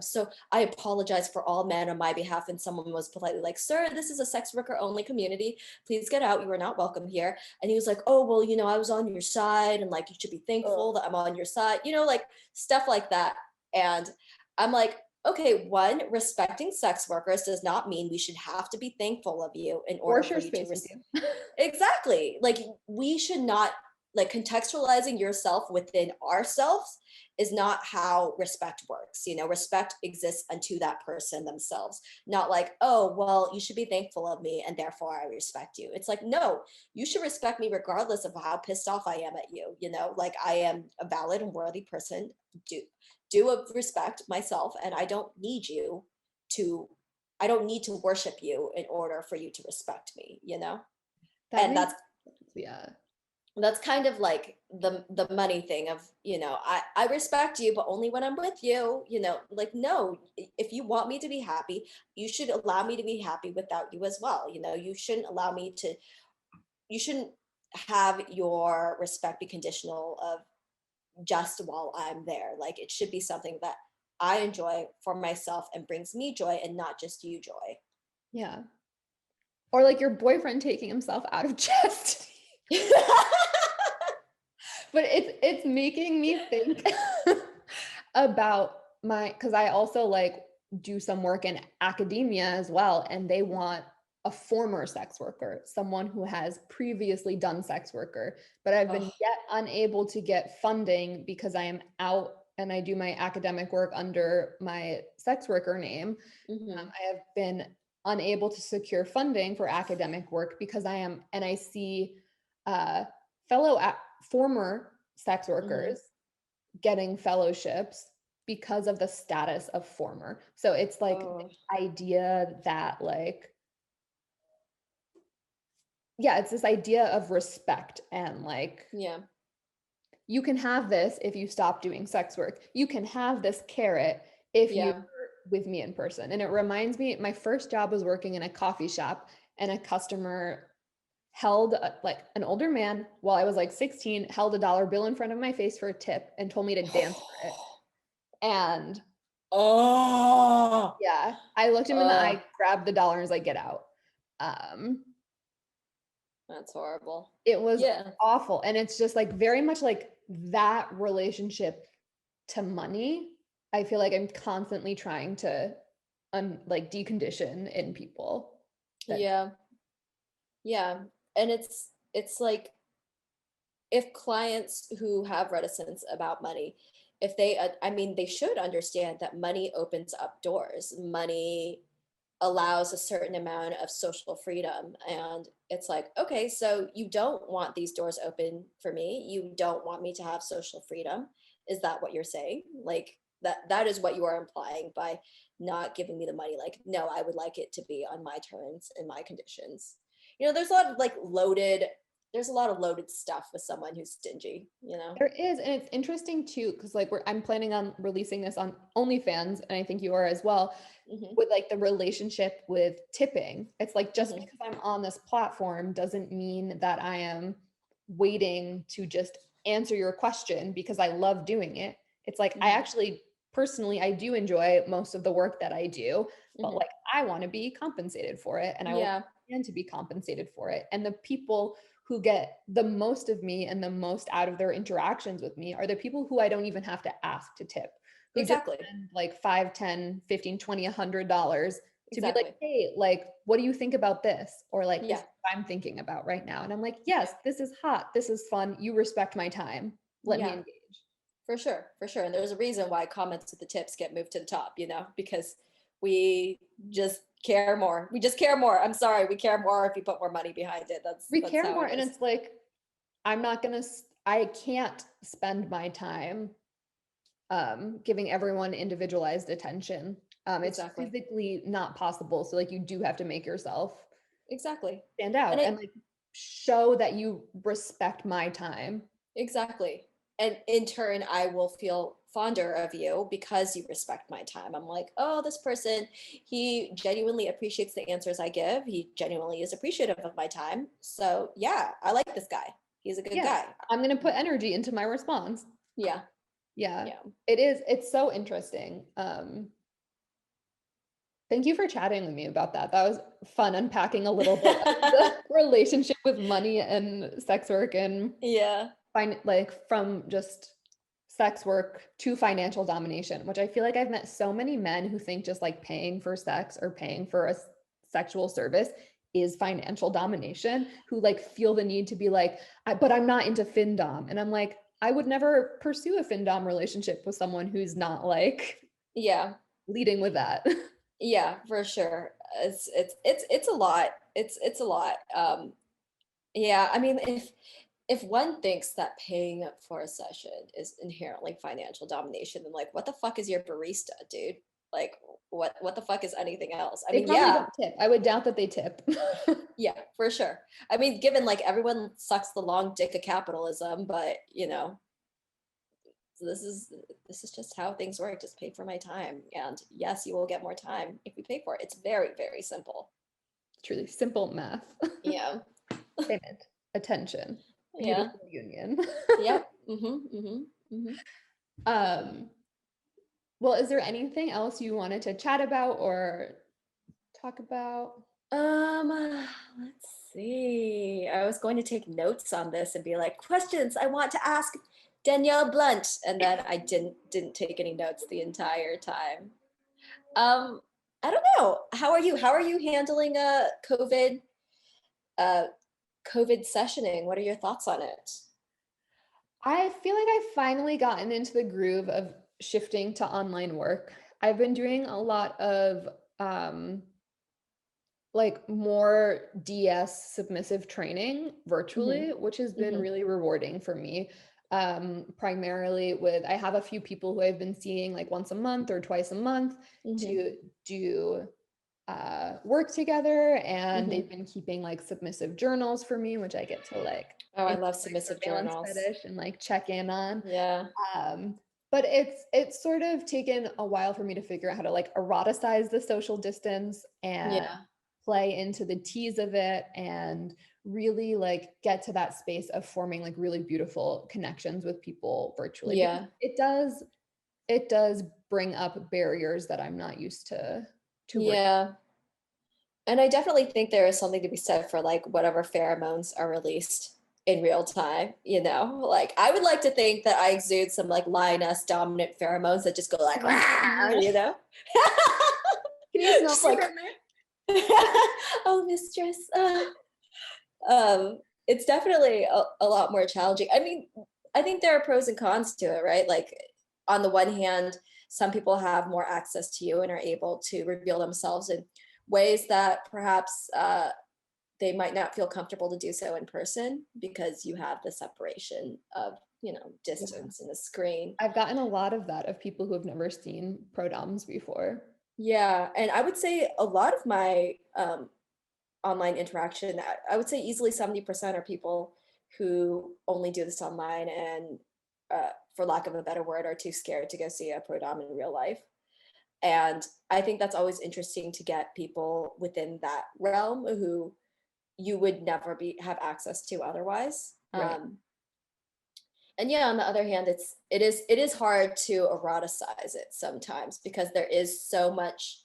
I apologize for all men on my behalf. And someone was politely like, sir, this is a sex worker only community. Please get out. You are not welcome here. And he was like, oh, well, I was on your side and like, you should be thankful that I'm on your side, like stuff like that. And I'm like, okay, one, respecting sex workers does not mean we should have to be thankful of you in Or order for share you to space with you. exactly. Like, we should not like contextualizing yourself within ourselves is not how respect works. You know, respect exists unto that person themselves, not like, oh, well, you should be thankful of me and therefore I respect you. It's like, no, you should respect me regardless of how pissed off I am at you. You know, like I am a valid and worthy person, do respect myself, and to I don't need to worship you in order for you to respect me, you know? That And makes, yeah. that's kind of like the money thing of, you know, I respect you, but only when I'm with you, you know, like, no, if you want me to be happy, you should allow me to be happy without you as well. You know, you shouldn't have your respect be conditional of just while I'm there. Like it should be something that I enjoy for myself and brings me joy and not just you joy. Yeah. Or like your boyfriend taking himself out of chastity. But it's making me think about because I also like do some work in academia as well, and they want a former sex worker, someone who has previously done sex worker, but I've been Oh, yet unable to get funding because I am out and I do my academic work under my sex worker name. hmm. I have been unable to secure funding for academic work because I see uh, fellow former sex Hmm. workers getting fellowships because of the status of former. So it's like Oh, the idea that like, yeah, it's this idea of respect and like, yeah, you can have this if you stop doing sex work. You can have this carrot if you're yeah. with me in person. And it reminds me, my first job was working in a coffee shop, and a customer held like an older man while I was like 16, held a dollar bill in front of my face for a tip and told me to dance for it. And Oh, yeah, I looked him in the oh, eye, grabbed the dollar and was like, get out. Um, that's horrible. it was Yeah, awful. And it's just like very much like that relationship to money. I feel like I'm constantly trying to like decondition in people that yeah, yeah. And it's like if clients who have reticence about money, if they, I mean, they should understand that money opens up doors. Money allows a certain amount of social freedom. And it's like, okay, so you don't want these doors open for me. You don't want me to have social freedom. Is that what you're saying? Like that is what you are implying by not giving me the money. Like, no, I would like it to be on my terms and my conditions. You know, there's a lot of loaded stuff with someone who's stingy, you know? there is, and it's interesting too, because like I'm planning on releasing this on OnlyFans, and I think you are as well, Hmm. with like the relationship with tipping. It's like just Hmm. because I'm on this platform doesn't mean that I am waiting to just answer your question because I love doing it. It's like I Hmm. actually personally I do enjoy most of the work that I do, but Hmm. like I want to be compensated for it, and I will Yeah, stand to be compensated for it. And the people who get the most of me and the most out of their interactions with me are the people who I don't even have to ask to tip, who just exactly. spend like 5, 10, 15, 20, $100 to be like, Exactly. hey, like, what do you think about this? Or like, this Yeah. is what I'm thinking about right now. And I'm like, yes, this is hot. This is fun. You respect my time. Let me Yeah. engage. For sure, for sure. And there's a reason why comments with the tips get moved to the top, you know, because we just care more. We just care more. I'm sorry, we care more if you put more money behind it. We That's care how more. it And is. it's like, I can't spend my time giving everyone individualized attention. It's Exactly. physically not possible. So like you do have to make yourself Exactly. stand And out and it like show that you respect my time. exactly. And in turn, I will feel fonder of you because you respect my time. I'm like, oh, this person, he genuinely appreciates the answers I give. He genuinely is appreciative of my time. So yeah, I like this guy. He's a good Yeah. guy. I'm going to put energy into my response. Yeah. Yeah. Yeah. It is. It's so interesting. Thank you for chatting with me about that. That was fun unpacking a little bit of the relationship with money and sex work and Yeah. like from just sex work to financial domination, which I feel like I've met so many men who think just like paying for sex or paying for a sexual service is financial domination, who like feel the need to be like, but I'm not into Femdom. And I'm like, I would never pursue a Femdom relationship with someone who's not like Yeah. leading with that. Yeah, for sure. It's a lot. It's a lot. Yeah, I mean, if one thinks that paying for a session is inherently financial domination, then like what the fuck is your barista, dude? Like what the fuck is anything else? I They mean, probably yeah, don't tip. I would doubt that they tip. yeah, for sure. I mean, given like everyone sucks the long dick of capitalism, but you know, this is just how things work. Just pay for my time. And yes, you will get more time if you pay for it. It's very, very simple. Truly simple math. Yeah. Payment, attention, Yeah. beautiful union. Yep. Mm-hmm. Mm-hmm. Mm-hmm. um, well, is there anything else you wanted to chat about or talk about? Let's see. I was going to take notes on this and be like, questions I want to ask Danielle Blunt, and then I didn't take any notes the entire time. Um, I don't know. How are you? How are you handling uh COVID sessioning? What are your thoughts on it? I feel like I've finally gotten into the groove of shifting to online work. I've been doing a lot of like more DS submissive training Mm-hmm. virtually, which has been Mm-hmm. really rewarding for me. Primarily with, I have a few people who I've been seeing like once a month or twice a month Mm-hmm. to do work together, and Mm-hmm. they've been keeping like submissive journals for me, which I get to like Oh, I into love my submissive surveillance journals. fetish and like check in on. Yeah. Um, but it's sort of taken a while for me to figure out how to like eroticize the social distance and Yeah. play into the tease of it, and really like get to that space of forming like really beautiful connections with people virtually, because Yeah. it does bring up barriers that I'm not used to work. Yeah. And I definitely think there is something to be said for like whatever pheromones are released in real time, you know? Like I would like to think that I exude some like lioness dominant pheromones that just go like, Can you "Rah," you know? can you smell Just me like, from there? oh, mistress. It's definitely a lot more challenging. I mean, I think there are pros and cons to it, right? Like on the one hand, some people have more access to you and are able to reveal themselves in ways that perhaps they might not feel comfortable to do so in person because you have the separation of, you know, Yeah. distance and a screen. I've gotten a lot of that, of people who have never seen pro doms before. Yeah, and I would say a lot of my online interaction, I would say easily 70% are people who only do this online and, for lack of a better word, are too scared to go see a pro dom in real life. And I think that's always interesting to get people within that realm who you would never be have access to otherwise. Right. And yeah, on the other hand, it is hard to eroticize it sometimes because there is so much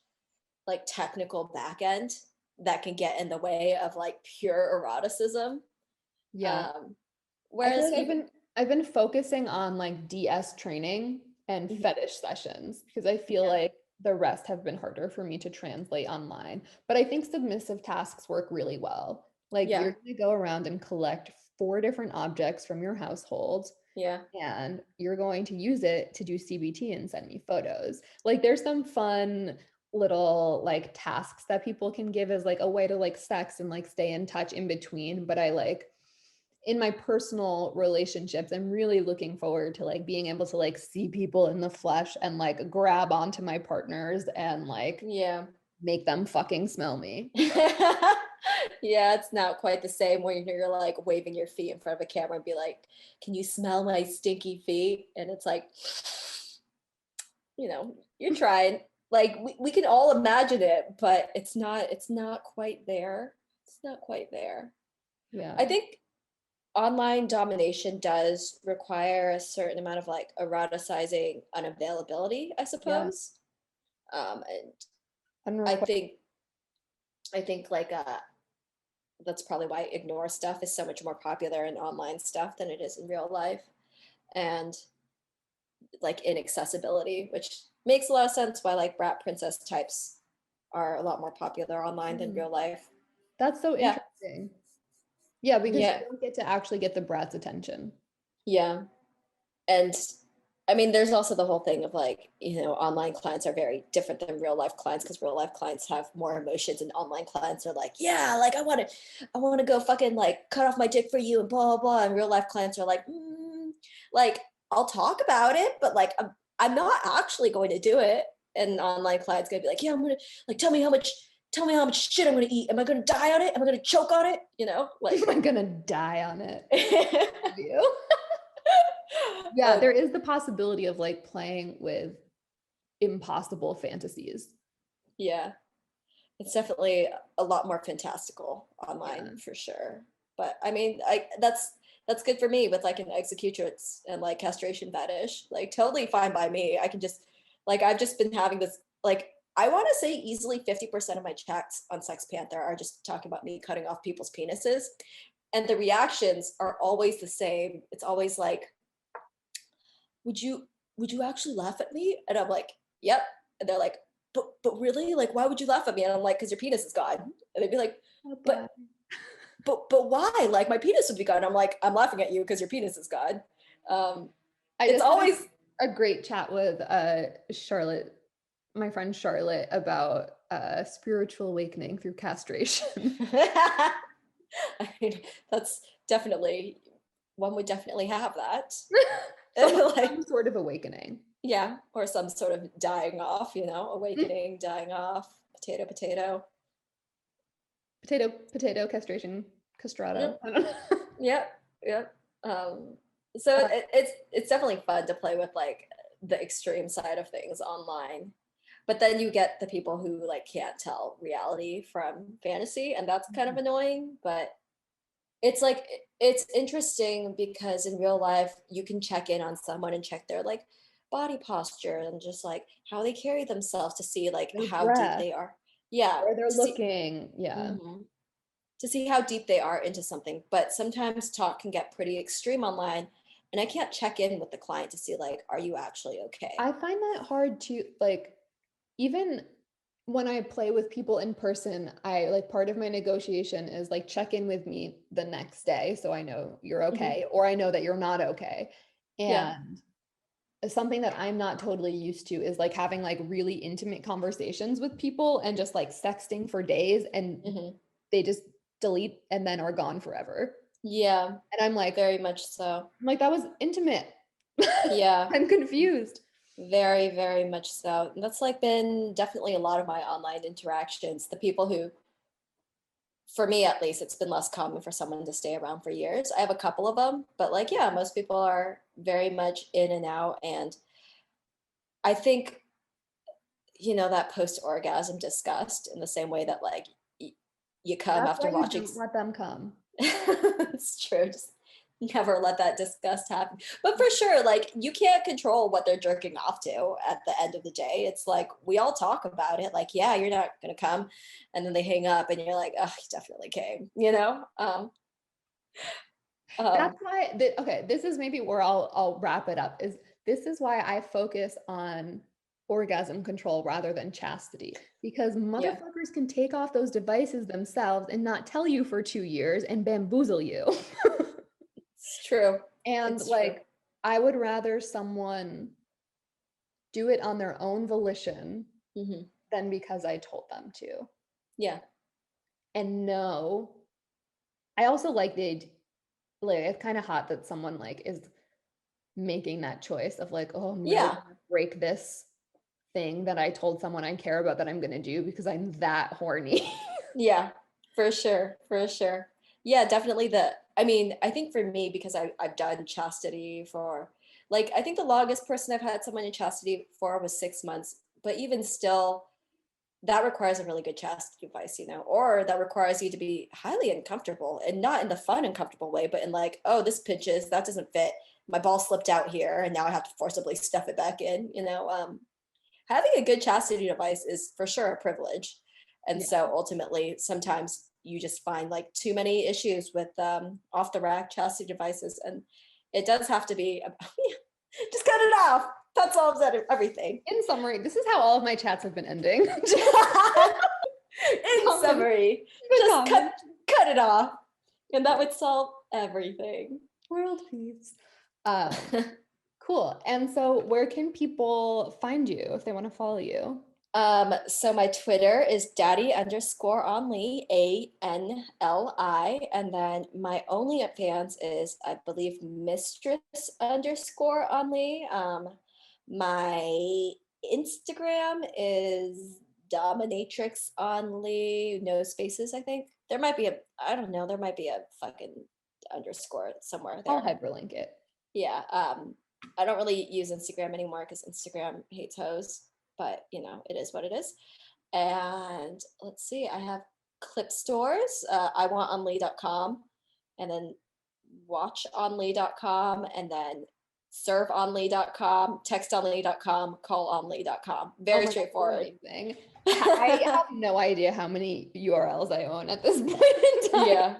like technical back end that can get in the way of like pure eroticism. Yeah. Um, I feel whereas like I've even been I've been focusing on like DS training and Mhm. fetish sessions, because I feel Yeah, like the rest have been harder for me to translate online. But I think submissive tasks work really well. Like yeah, you're going to go around and collect four different objects from your household, yeah, and you're going to use it to do CBT and send me photos. Like there's some fun little like tasks that people can give as like a way to like sex and like stay in touch in between. But I like, in my personal relationships, I'm really looking forward to like being able to like see people in the flesh and like grab onto my partners and like yeah. make them fucking smell me. Yeah, it's not quite the same when you're like waving your feet in front of a camera and be like, "Can you smell my stinky feet?" And it's like, you know, you're trying. Like we can all imagine it, but it's not quite there. It's not quite there. I Yeah. think online domination does require a certain amount of like eroticizing unavailability, I Yeah. suppose. And I Unrequited. think I think like that's probably why ignore stuff is so much more popular in online stuff than it is in real life. And like inaccessibility, which makes a lot of sense why like brat princess types are a lot more popular online than real life. That's so Yeah. interesting. Yeah, because you Yeah. don't get to actually get the brat's attention. Yeah. And I mean, there's also the whole thing of like, online clients are very different than real life clients because real life clients have more emotions and online clients are like, yeah, like I want to go fucking like cut off my dick for you and blah, blah, blah. And real life clients are like, like I'll talk about it, but like I'm not actually going to do it. And online clients gonna be like, yeah, I'm gonna like tell me how much shit I'm gonna eat. Am I gonna die on it? Am I gonna choke on it? Like I'm gonna die on it. You. Yeah, there is the possibility of like playing with impossible fantasies. yeah. It's definitely a lot more fantastical Yeah. online for sure. But I mean, that's good for me with like an executrix and like castration fetish. Like totally fine by me. I can just like I've just been having this like I want to say easily 50% of my chats on Sex Panther are just talking about me cutting off people's penises. And the reactions are always the same. It's always like, would you actually laugh at me? And I'm like, yep. And they're like, but really, like, why would you laugh at me? And I'm like, because your penis is gone. And they'd be like, Okay. but but why? Like my penis would be gone. I'm like, I'm laughing at you because your penis is gone. I It's just had always a great chat with Charlotte, my friend Charlotte, about spiritual awakening through castration. I mean, that's definitely one would definitely have that. some, Like, some sort of awakening. yeah, or some sort of dying off, awakening, dying off, potato, potato. Potato castration, castrato. Yep, I don't know. yep, yep. So Uh, it's definitely fun to play with like the extreme side of things online, but then you get the people who like can't tell reality from fantasy, and that's kind of annoying. But it's like it's interesting because in real life you can check in on someone and check their like body posture and just like how they carry themselves to see like their how deep breath, they are. Yeah, where they're to see. looking. Yeah. Mhm. To see how deep they are into something. But sometimes talk can get pretty extreme online, and I can't check in with the client to see like, are you actually okay? I find that hard to like, even when I play with people in person, I like part of my negotiation is like check in with me the next day so I know you're Hmm. okay or I know that you're not okay. Yeah. And something that I'm not totally used to is like having like really intimate conversations with people and just like sexting for days and Hmm. they just delete and then are gone forever. Yeah. And Very much so. I'm like that was intimate. Yeah. I'm confused. Very, very much so. And that's like been definitely a lot of my online interactions. The people who, for me at least, it's been less common for someone to stay around for years. I have a couple of them, but like, yeah, most people are very much in and out. And I think that post orgasm disgust in the same way that like you come That's after why you watching. don't let them come. It's true. Just never let that disgust happen. But for sure, like you can't control what they're jerking off to at the end of the day. It's like we all talk about it. Like, yeah, you're not gonna come, and then they hang up, and you're like, oh, he definitely came. That's Um, why okay, this is maybe where I'll wrap it up is this is why I focus on orgasm control rather than chastity because yeah, motherfuckers can take off those devices themselves and not tell you for 2 years and bamboozle you. it's true. And It's true. like I would rather someone do it on their own volition Hmm. than because I told them to. Yeah, And no, I also like it's kind of hot that someone like is making that choice of like, oh, I'm really yeah, gonna break this thing that I told someone I care about that I'm gonna do because I'm that horny. yeah, for sure, for sure. Yeah, definitely. I mean, I think for me, because I've done chastity for, like, I think the longest person I've had someone in chastity for was 6 months. But even still, that requires a really good chastity device, or that requires you to be highly uncomfortable and not in the fun, uncomfortable way, but in like, oh, this pinches, that doesn't fit. My ball slipped out here, and now I have to forcibly stuff it back in. Having a good chastity device is for sure a privilege. And Yeah. so ultimately, sometimes you just find like too many issues with off the rack chastity devices. And it does have to be, just cut it off. That solves everything. In summary, this is how all of my chats have been ending. In summary. Good Just comment. cut it off. And that would solve everything. World peace. Cool. And so where can people find you if they want to follow you? So my Twitter is daddy_only, ANLI, and then my OnlyFans is, I believe, Mistress_only. My Instagram is Dominatrix only, no spaces, I think. There might be I don't know, there might be a fucking underscore somewhere there. I'll hyperlink it. Yeah. I don't really use Instagram anymore because Instagram hates hoes, but it is what it is. And let's see, I have clip stores, iwantonly.com, and then watchonly.com, and then serveonly.com, textonly.com, callonly.com. Very straightforward. Amazing. I have no idea how many URLs I own at this point in time. Yeah.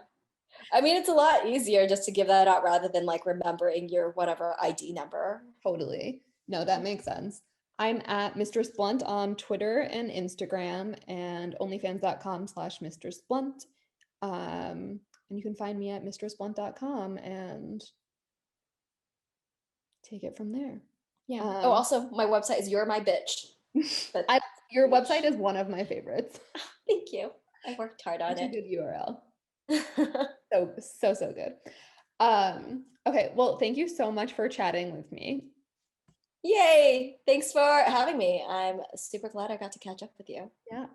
I mean, it's a lot easier just to give that out rather than like remembering your whatever ID number. Totally. No, that makes sense. I'm at Mistress Blunt on Twitter and Instagram, and onlyfans.com/mistressblunt. And you can find me at mistressblunt.com and take it from there. Yeah. Also, my website is You're My Bitch. But your website is one of my favorites. Thank you. I worked hard on Such it. a good URL. So good. Okay, well, thank you so much for chatting with me. Yay! Thanks for having me. I'm super glad I got to catch up with you. Yeah.